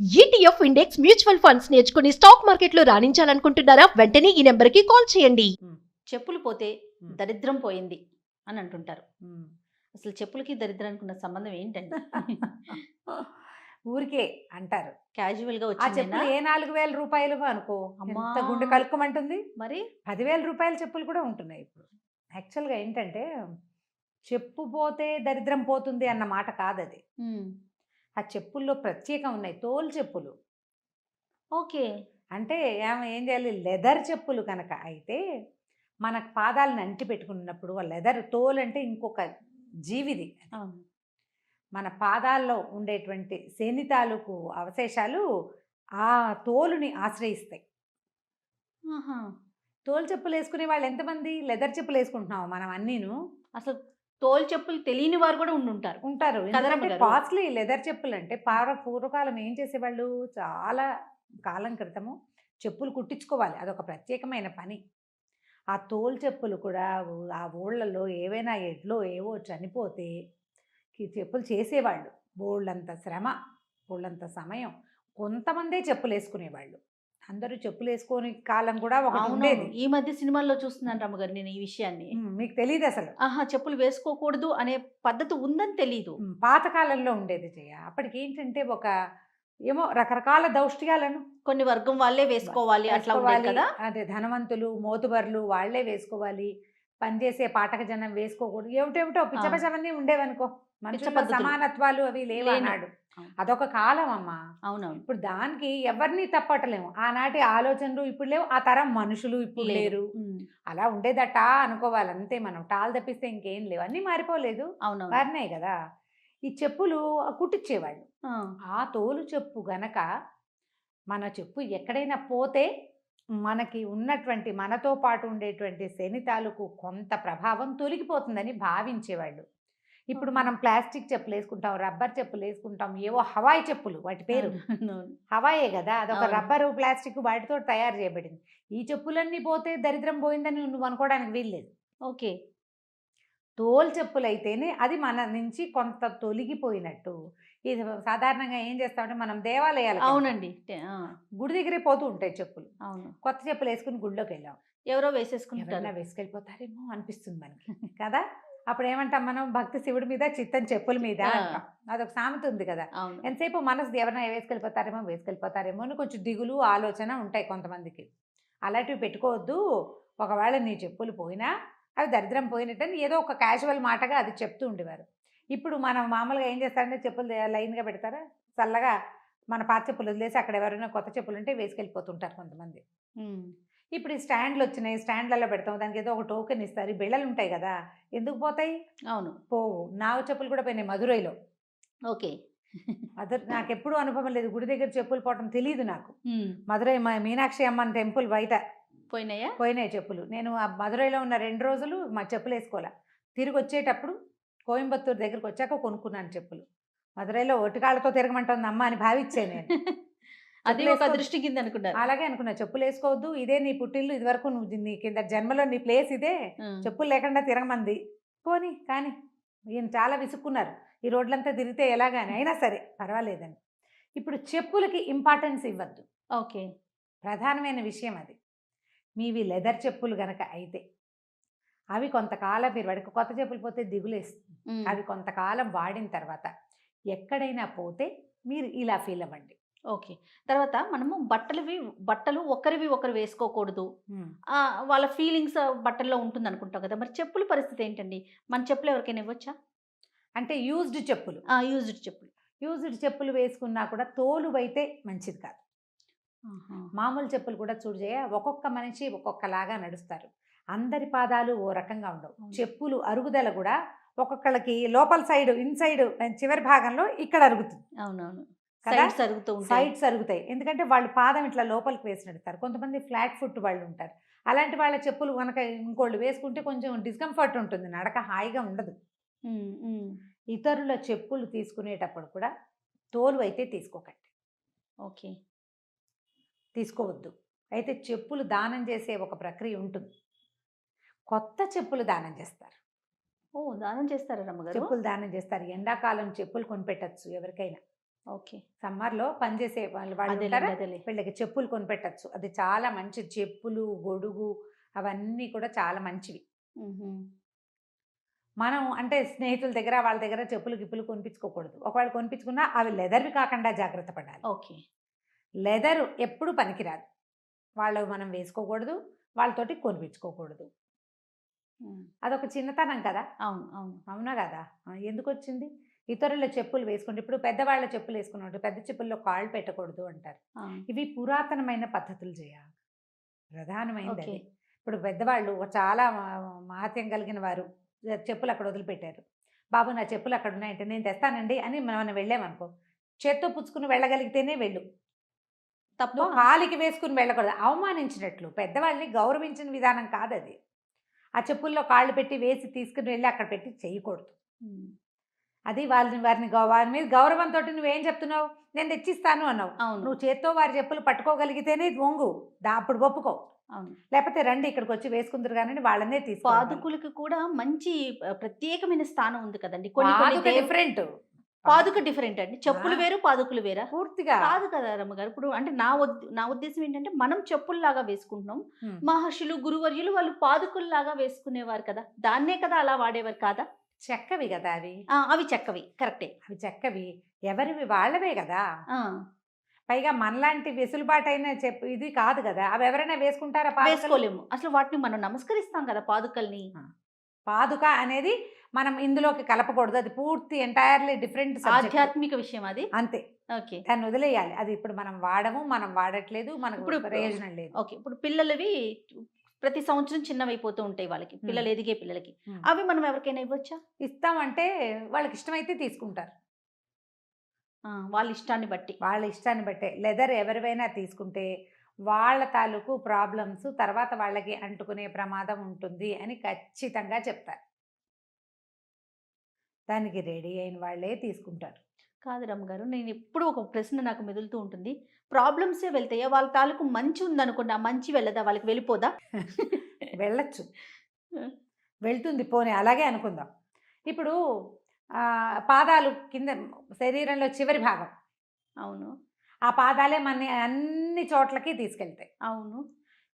ETF index mutual funds నేర్చుకుని stock మార్కెట్లో రాణించాలనుకుంటున్నారా? వెంటనే ఈ నెంబర్కి కాల్ చేయండి. చెప్పులు పోతే దరిద్రం పోయింది అని అంటుంటారు. అసలు చెప్పులకి దరిద్రానికి ఉన్న సంబంధం ఏంటండి? ఊరికే అంటారు. క్యాజువల్గా ఆ వచ్చిందేనా? చెప్పులు ఏ 4,000 రూపాయలు అనుకో, అమ్మా! ఎంత గుండె కలుక్కుమంటుంది. మరి 10,000 రూపాయల చెప్పులు కూడా ఉంటున్నాయి ఇప్పుడు. యాక్చువల్గా ఏంటంటే, చెప్పు పోతే దరిద్రం పోతుంది అన్న మాట కాదది. ఆ చెప్పుల్లో ప్రత్యేకం ఉన్నాయి. తోలు చెప్పులు. ఓకే. అంటే ఏం చేయాలి, లెదర్ చెప్పులు కనుక అయితే మనకు పాదాలను అంటి పెట్టుకున్నప్పుడు ఆ లెదర్, తోలు అంటే ఇంకొక జీవిది. అవును. మన పాదాల్లో ఉండేటువంటి శని తాలూకు అవశేషాలు ఆ తోలుని ఆశ్రయిస్తాయి. ఆహా. తోలు చెప్పులు వేసుకునే వాళ్ళు ఎంతమంది? లెదర్ చెప్పులు వేసుకుంటున్నాం మనం అన్నీను. అసలు తోలు చెప్పులు తెలియని వారు కూడా ఉంటారు. ఉంటారు. కదరమ్మ ఎందుకంటే గారు. కాస్ట్లీ లెదర్ చెప్పులు అంటే పూర్వకాలం ఏం చేసేవాళ్ళు, చాలా కాలం క్రితము చెప్పులు కుట్టించుకోవాలి, అదొక ప్రత్యేకమైన పని. ఆ తోలు చెప్పులు కూడా ఆ ఊళ్ళలో ఏవైనా ఎడ్లో ఏవో చనిపోతే చెప్పులు చేసేవాళ్ళు. బోళ్ళంత శ్రమ, బోళ్ళంత సమయం. కొంతమందే చెప్పులు వేసుకునేవాళ్ళు, అందరూ చెప్పులు వేసుకొని కాలం కూడా ఒకటి అవును. ఉండేది. ఈ మధ్య సినిమాల్లో చూస్తున్నాను రమ్మగారు నేను ఈ విషయాన్ని. మీకు తెలియదు అసలు. ఆహా, చెప్పులు వేసుకోకూడదు అనే పద్ధతి ఉందని తెలీదు. పాతకాలంలో ఉండేది చెయ్య. అప్పటికి ఏంటంటే ఒక ఏమో రకరకాల దౌష్ట్యాలను కొన్ని వర్గం వాళ్ళే వేసుకోవాలి అట్లా ఉండేది కదా. అంటే ధనవంతులు, మోతుబర్లు వాళ్ళే వేసుకోవాలి, పనిచేసే పాటక జనం వేసుకోకూడదు, ఏమిటేమిటో పిచ్చపచ్చవన్నీ ఉండేవనుకో. మనుషుల పద్ధతులు. సమానత్వాలు అవి లేవన్నాడు. అవును. అదొక కాలం అమ్మా. అవునవును. ఇప్పుడు దానికి ఎవరిని తప్పట్టలేము. ఆనాటి ఆలోచనలు ఇప్పుడు లేవు, ఆ తరం మనుషులు ఇప్పుడు లేరు. అలా ఉండేదట అనుకోవాలి అంతే మనం. టాలు తప్పిస్తే ఇంకేం లేవు, అన్నీ మారిపోలేదు, అవునవును. మారినాయి కదా. ఈ చెప్పులు కుట్టించేవాళ్ళు. ఆ. ఆ తోలు చెప్పు గనక మన చెప్పు ఎక్కడైనా పోతే మనకి ఉన్నటువంటి, మనతో పాటు ఉండేటువంటి శని తాలూకు కొంత ప్రభావం తొలగిపోతుందని భావించేవాళ్ళు. ఇప్పుడు మనం ప్లాస్టిక్ చెప్పులు వేసుకుంటాం, రబ్బర్ చెప్పులు వేసుకుంటాం, ఏవో హవాయి చెప్పులు, వాటి పేరు హవాయే కదా, అదొక అవును. రబ్బరు ప్లాస్టిక్ వాటితో తయారు చేయబడింది. ఈ చెప్పులన్నీ పోతే దరిద్రం పోయిందని నువ్వు అనుకోవడానికి వీల్లేదు. ఓకే. తోలు చెప్పులు అయితేనే అది మన నుంచి కొంత తొలగిపోయినట్టు. ఇది సాధారణంగా ఏం చేస్తామంటే మనం దేవాలయాలు, అవునండి. గుడి దగ్గరే పోతూ ఉంటాయి చెప్పులు. అవును. కొత్త చెప్పులు వేసుకుని గుడిలోకి వెళ్ళాం, ఎవరో వేసేసుకుంటారు. ఎవరైనా వేసుకెళ్ళిపోతారేమో అనిపిస్తుంది మనకి కదా. అప్పుడు ఏమంటాం మనం, భక్తి శివుడి మీద, చిత్తం చెప్పుల మీద అంటాం. అదొక సామెత ఉంది కదా. అవును. ఎంతసేపు మనసు ఎవరైనా వేసుకెళ్ళిపోతారేమో అని కొంచెం దిగులు, ఆలోచన ఉంటాయి కొంతమందికి. అలాంటివి పెట్టుకోవద్దు. ఒకవేళ నీ చెప్పులు పోయినా అవి దరిద్రం పోయినట్టని ఏదో ఒక క్యాజువల్ మాటగా అది చెప్తూ ఉండేవారు. ఇప్పుడు మనం మామూలుగా ఏం చేస్తారంటే చెప్పులు లైన్గా పెడతారా, చల్లగా మన పాత చెప్పులు వదిలేసి అక్కడ ఎవరైనా కొత్త చెప్పులు ఉంటే వేసుకెళ్ళిపోతుంటారు కొంతమంది. ఇప్పుడు ఈ స్టాండ్లు వచ్చినాయి, స్టాండ్లలో పెడతాం, దానికి ఏదో ఒక టోకెన్ ఇస్తారు. ఈ బిళ్ళలు ఉంటాయి కదా, ఎందుకు పోతాయి? అవును. పోవు. నా చెప్పులు కూడా పోయినాయి మధురైలో. ఓకే. నాకు ఎప్పుడూ అనుభవం లేదు, గుడి దగ్గర చెప్పులు పోవటం తెలియదు నాకు. మధురై మీనాక్షి అమ్మన్ టెంపుల్ బయట పోయినాయి చెప్పులు. నేను ఆ మధురైలో ఉన్న 2 రోజులు మా చెప్పులు వేసుకోలే. తిరిగి వచ్చేటప్పుడు కోయంబత్తూరు దగ్గరికి వచ్చాక కొనుక్కున్నాను చెప్పులు. మధురైలో ఒటికాళ్ళతో తిరగమంటుంది అమ్మ అని భావించాను నేను. అది ఒక దృష్టి కింద అనుకున్నారు. అలాగే అనుకున్నా, చెప్పులు వేసుకోవద్దు, ఇదే నీ పుట్టిల్లు, ఇదివరకు నువ్వు నీ కింద జన్మలో నీ ప్లేస్ ఇదే, చెప్పులు లేకుండా తిరగమంది. పోనీ కానీ ఈయన చాలా విసుక్కున్నారు, ఈ రోడ్లంతా తిరిగితే ఎలాగాని, అయినా సరే పర్వాలేదని. ఇప్పుడు చెప్పులకి ఇంపార్టెన్స్ ఇవ్వద్దు. ఓకే. ప్రధానమైన విషయం అది. మీవి లెదర్ చెప్పులు గనక అయితే అవి కొంతకాలం, మీరు వాడికి కొత్త చెప్పులు పోతే దిగులేస్తుంది. అవి కొంతకాలం వాడిన తర్వాత ఎక్కడైనా పోతే మీరు ఇలా ఫీల్ అవ్వండి. ఓకే. తర్వాత మనము బట్టలు ఒకరివి ఒకరు వేసుకోకూడదు, వాళ్ళ ఫీలింగ్స్ బట్టల్లో ఉంటుంది అనుకుంటాం కదా. మరి చెప్పుల పరిస్థితి ఏంటండి? మన చెప్పులు ఎవరికైనా ఇవ్వచ్చా? అంటే యూజ్డ్ చెప్పులు, యూజ్డ్ చెప్పులు వేసుకున్నా కూడా తోలు అయితే మంచిది కాదు. మామూలు చెప్పులు కూడా చూడజేయ, ఒక్కొక్క మనిషి ఒక్కొక్కలాగా నడుస్తారు, అందరి పాదాలు ఓ రకంగా ఉండవు. చెప్పులు అరుగుదల కూడా ఒక్కొక్కళ్ళకి లోపల సైడ్, ఇన్సైడ్ చివరి భాగంలో ఇక్కడ అరుగుతుంది. అవునవును. సైడ్స్ అరుగుతాయి, ఎందుకంటే వాళ్ళు పాదం ఇట్లా లోపలికి వేసి నడుస్తారు. కొంతమంది ఫ్లాట్ ఫుట్ వాళ్ళు ఉంటారు. అలాంటి వాళ్ళ చెప్పులు కనుక ఇంకోళ్ళు వేసుకుంటే కొంచెం డిస్కంఫర్ట్ ఉంటుంది, నడక హాయిగా ఉండదు. ఇతరుల చెప్పులు తీసుకునేటప్పుడు కూడా తోలు అయితే తీసుకోకండి. ఓకే. తీసుకోవద్దు. అయితే చెప్పులు దానం చేసే ఒక ప్రక్రియ ఉంటుంది. కొత్త చెప్పులు దానం చేస్తారు. దానం చేస్తారా రమ్మగారు? చెప్పులు దానం చేస్తారు. ఎండాకాలం చెప్పులు కొనిపెట్టచ్చు ఎవరికైనా. ఓకే. సమ్మర్లో పనిచేసే వాళ్ళు వాళ్ళు అదేలే ఉంటారా, అదేలే. వీళ్ళకి చెప్పులు కొనిపెట్టచ్చు. అది చాలా మంచి చెప్పులు, గొడుగు అవన్నీ కూడా చాలా మంచివి. మనం అంటే స్నేహితుల దగ్గర వాళ్ళ దగ్గర చెప్పులు గిప్పులు కొనిపించుకోకూడదు. ఒకవేళ కొనిపించుకున్నా అవి లెదర్వి కాకుండా జాగ్రత్త పడాలి. ఓకే. లెదర్ ఎప్పుడు పనికిరాదు. వాళ్ళు మనం వేసుకోకూడదు, వాళ్ళతోటి కొనిపించుకోకూడదు. అదొక చిన్నతనం కదా. అవును అవును. అవునా కదా. ఎందుకు వచ్చింది? ఇతరుల చెప్పులు వేసుకుంటే ఇప్పుడు పెద్దవాళ్ళ చెప్పులు వేసుకున్నట్టు పెద్ద చెప్పుల్లో కాళ్ళు పెట్టకూడదు అంటారు. ఇవి పురాతనమైన పద్ధతులు చేయాలి. ప్రధానమైనది ఓకే. అది. ఇప్పుడు పెద్దవాళ్ళు చాలా మహత్యం కలిగిన వారు చెప్పులు అక్కడ వదిలిపెట్టారు. బాబు నా చెప్పులు అక్కడ ఉన్నాయంటే నేను తెస్తానండి అని మనం వెళ్ళామనుకో, చేత్తో పుచ్చుకుని వెళ్ళగలిగితేనే వెళ్ళు. తప్ప నువ్వు కాలికి వేసుకుని వెళ్ళకూడదు. అవమానించినట్లు, పెద్దవాళ్ళని గౌరవించిన విధానం కాదు అది. ఆ చెప్పుల్లో కాళ్ళు పెట్టి వేసి తీసుకుని వెళ్ళి అక్కడ పెట్టి చేయకూడదు. అది వారి మీద గౌరవంతో నువ్వేం చెప్తున్నావు, నేను తెచ్చిస్తాను అన్నావు. అవును. నువ్వు చేత్తో వారి చెప్పులు పట్టుకోగలిగితేనే వంగు, అప్పుడు ఒప్పుకో. అవును. లేకపోతే రండి ఇక్కడికి వచ్చి వేసుకుందరు కానీ వాళ్ళనే తీసుకో. పాదుకులకి కూడా మంచి ప్రత్యేకమైన స్థానం ఉంది కదండి. కొన్ని కొన్ని డిఫరెంట్. పాదుక డిఫరెంట్ అండి. చెప్పులు వేరు, పాదుకులు వేరా? పూర్తిగా కాదు కదా రమ్మగారు. ఇప్పుడు అంటే నా ఉద్దేశం ఏంటంటే మనం చెప్పుల్లాగా వేసుకుంటున్నాం. మహర్షులు, గురువర్యులు వాళ్ళు పాదుకుల్లాగా వేసుకునేవారు కదా. దాన్నే కదా అలా వాడేవారు కాదా? చెక్కవి కదా అవి. అవి చెక్కవి, కరెక్టే. అవి చెక్కవి, ఎవరివి వాళ్ళవే కదా. ఆ, పైగా మనలాంటి వెసులుబాటైన ఇది కాదు కదా. అవి ఎవరైనా వేసుకుంటారా? వేసుకోలేము. అసలు వాటిని మనం నమస్కరిస్తాం కదా పాదుకల్ని. పాదుక అనేది మనం ఇందులోకి కలపకూడదు. అది పూర్తి ఎంటైర్లీ డిఫరెంట్ ఆధ్యాత్మిక విషయం అది. అంతే. ఓకే. దాన్ని వదిలేయాలి. అది ఇప్పుడు మనం వాడట్లేదు, మనకు ఇప్పుడు ప్రయోజనం లేదు. ఓకే. ఇప్పుడు పిల్లలవి ప్రతి సంవత్సరం చిన్నవైపోతూ ఉంటాయి వాళ్ళకి, పిల్లలు ఎదిగే పిల్లలకి. అవి మనం ఎవరికైనా ఇవ్వచ్చా? ఇస్తామంటే వాళ్ళకి ఇష్టమైతే తీసుకుంటారు. వాళ్ళ ఇష్టాన్ని బట్టి. వాళ్ళ ఇష్టాన్ని బట్టే. లెదర్ ఎవరివైనా తీసుకుంటే వాళ్ళ తాలూకు ప్రాబ్లమ్స్ తర్వాత వాళ్ళకి అంటుకునే ప్రమాదం ఉంటుంది అని ఖచ్చితంగా చెప్తారు. దానికి రెడీ అయిన వాళ్ళే తీసుకుంటారు. కాదు రమ్మగారు, నేను ఎప్పుడు ఒక ప్రశ్న నాకు మెదులుతూ ఉంటుంది. ప్రాబ్లమ్సే వెళ్తాయా? వాళ్ళ తాలూకు మంచి ఉందనుకోండి, ఆ మంచి వెళ్ళదా? వాళ్ళకి వెళ్ళిపోదా? వెళ్ళచ్చు, వెళ్తుంది. పోనీ అలాగే అనుకుందాం. ఇప్పుడు పాదాలు కింద శరీరంలో చివరి భాగం. అవును. ఆ పాదాలే మన అన్ని చోట్లకి తీసుకెళ్తాయి. అవును.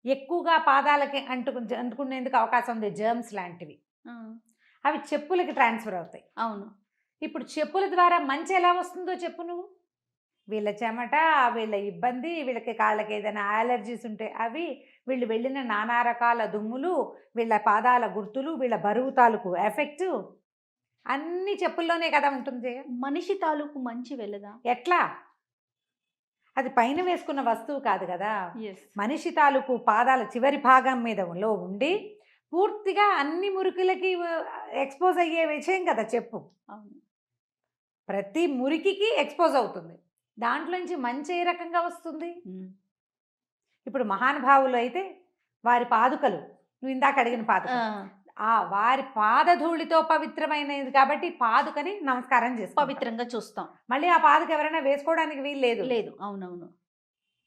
ఎక్కువగా పాదాలకి అంటుకునేందుకు అవకాశం ఉంది, జర్మ్స్ లాంటివి. అవి చెప్పులకి ట్రాన్స్ఫర్ అవుతాయి. అవును. ఇప్పుడు చెప్పుల ద్వారా మంచి ఎలా వస్తుందో చెప్పు నువ్వు. వీళ్ళ చెమట, వీళ్ళ ఇబ్బంది, వీళ్ళకి కాళ్ళకి ఏదైనా అలర్జీస్ ఉంటే అవి, వీళ్ళు వెళ్ళిన నానా రకాల దుమ్ములు, వీళ్ళ పాదాల గుర్తులు, వీళ్ళ బరువు తాలూకు ఎఫెక్ట్ అన్ని చెప్పుల్లోనే కదా ఉంటుంది. మనిషి తాలూకు మంచి వెళ్ళదా? ఎట్లా? అది పైన వేసుకున్న వస్తువు కాదు కదా. మనిషి తాలూకు పాదాల చివరి భాగం మీద ఉండి పూర్తిగా అన్ని మురికిలకి ఎక్స్పోజ్ అయ్యే విషయం కదా చెప్పు. ప్రతి మురికికి ఎక్స్పోజ్ అవుతుంది. దాంట్లోంచి మంచి ఏ రకంగా వస్తుంది? ఇప్పుడు మహానుభావులు అయితే వారి పాదుకలు, నువ్వు ఇందాక అడిగిన పాదుక, వారి పాదధూళితో పవిత్రమైనది కాబట్టి పాదుకని నమస్కారం చేస్తాం, పవిత్రంగా చూస్తాం. మళ్ళీ ఆ పాదుక ఎవరైనా వేసుకోవడానికి వీలు లేదు. అవునవును,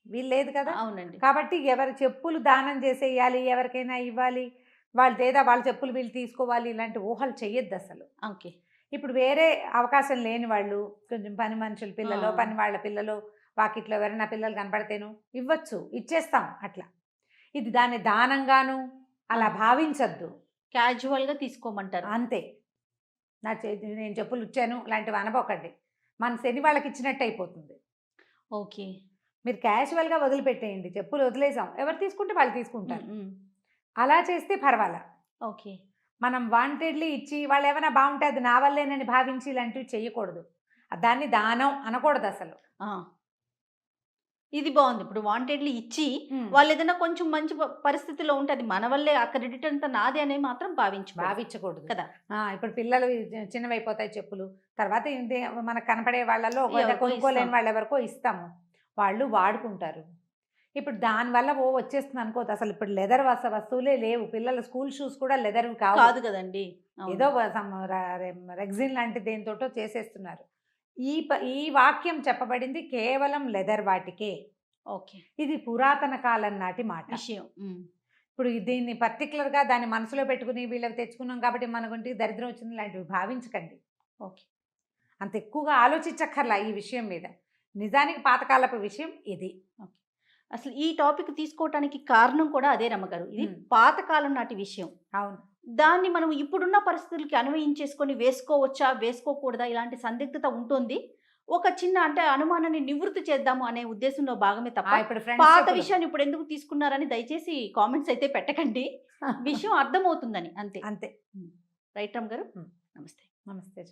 వీలు లేదు కదా. అవునండి. కాబట్టి ఎవరి చెప్పులు దానం చేసేయాలి, ఎవరికైనా ఇవ్వాలి, వాళ్ళ చెప్పులు వీళ్ళు తీసుకోవాలి, ఇలాంటి ఊహలు చెయ్యొద్దు అసలు. ఓకే. ఇప్పుడు వేరే అవకాశం లేని వాళ్ళు, కొంచెం పని మనుషుల పిల్లలు, పని వాళ్ళ పిల్లలు, వాకిట్లో ఎవరైనా పిల్లలు కనపడితేను ఇవ్వచ్చు, ఇచ్చేస్తాం అట్లా. ఇది దాన్ని దానంగాను అలా భావించద్దు, క్యాజువల్గా తీసుకోమంటారు అంతే. నేను చెప్పులు ఇచ్చాను లాంటివి అనబోకండి, మన శని వాళ్ళకి ఇచ్చినట్టు అయిపోతుంది. ఓకే. మీరు క్యాజువల్గా వదిలిపెట్టేయండి, చెప్పులు వదిలేసాం, ఎవరు తీసుకుంటే వాళ్ళు తీసుకుంటారు. అలా చేస్తే పర్వాలా. ఓకే. మనం వాంటెడ్లీ ఇచ్చి వాళ్ళు ఏమైనా బాగుంటే అది నా వల్లేనని భావించి ఇలాంటివి చేయకూడదు. దాన్ని దానం అనకూడదు అసలు. ఇది బాగుంది. ఇప్పుడు వాంటెడ్లీ ఇచ్చి వాళ్ళు ఏదైనా కొంచెం మంచి పరిస్థితిలో ఉంటే అది మన వల్లే, ఆ క్రెడిట్ అంతా నాదే అని మాత్రం భావించకూడదు కదా. ఇప్పుడు పిల్లలు చిన్నవైపోతాయి చెప్పులు, తర్వాత మనకు కనపడే వాళ్ళలో కొనుక్కోలేని వాళ్ళు ఎవరికో ఇస్తాము, వాళ్ళు వాడుకుంటారు. ఇప్పుడు దానివల్ల వచ్చేస్తుంది అనుకోదు. అసలు ఇప్పుడు లెదర్ వస్తువులే లేవు, పిల్లల స్కూల్ షూస్ కూడా లెదర్ కాదు కదండి, ఏదో రెగ్జిన్ లాంటి దేనితోటో చేసేస్తున్నారు. ఈ వాక్యం చెప్పబడింది కేవలం లెదర్ వాటికే. ఓకే. ఇది పురాతన కాలం నాటి మాట విషయం. ఇప్పుడు దీన్ని పర్టికులర్గా దాన్ని మనసులో పెట్టుకుని వీళ్ళకి తెచ్చుకున్నాం కాబట్టి మనకుంటి దరిద్రం వచ్చింది లాంటివి భావించకండి. ఓకే. అంత ఎక్కువగా ఆలోచించక్కర్లా ఈ విషయం మీద. నిజానికి పాతకాలపు విషయం ఇది. అసలు ఈ టాపిక్ తీసుకోవటానికి కారణం కూడా అదే రమ్మగారు. ఇది మ్మ్. పాతకాలం నాటి విషయం. అవును. దాన్ని మనం ఇప్పుడున్న పరిస్థితులకి అన్వయించేసుకొని వేసుకోవచ్చా వేసుకోకూడదా ఇలాంటి సందిగ్ధత ఉంటుంది. ఒక చిన్న అంటే అనుమానాన్ని నివృత్తి చేద్దాము అనే ఉద్దేశంలో భాగమే తప్ప ఇప్పుడు పాత ఫ్రెండ్స్ విషయాన్ని ఇప్పుడు ఎందుకు తీసుకున్నారని దయచేసి కామెంట్స్ అయితే పెట్టకండి. విషయం అర్థమవుతుందని అంతే. అంతే. రైట్ రామ్ గారు, మ్మ్. నమస్తే. నమస్తే.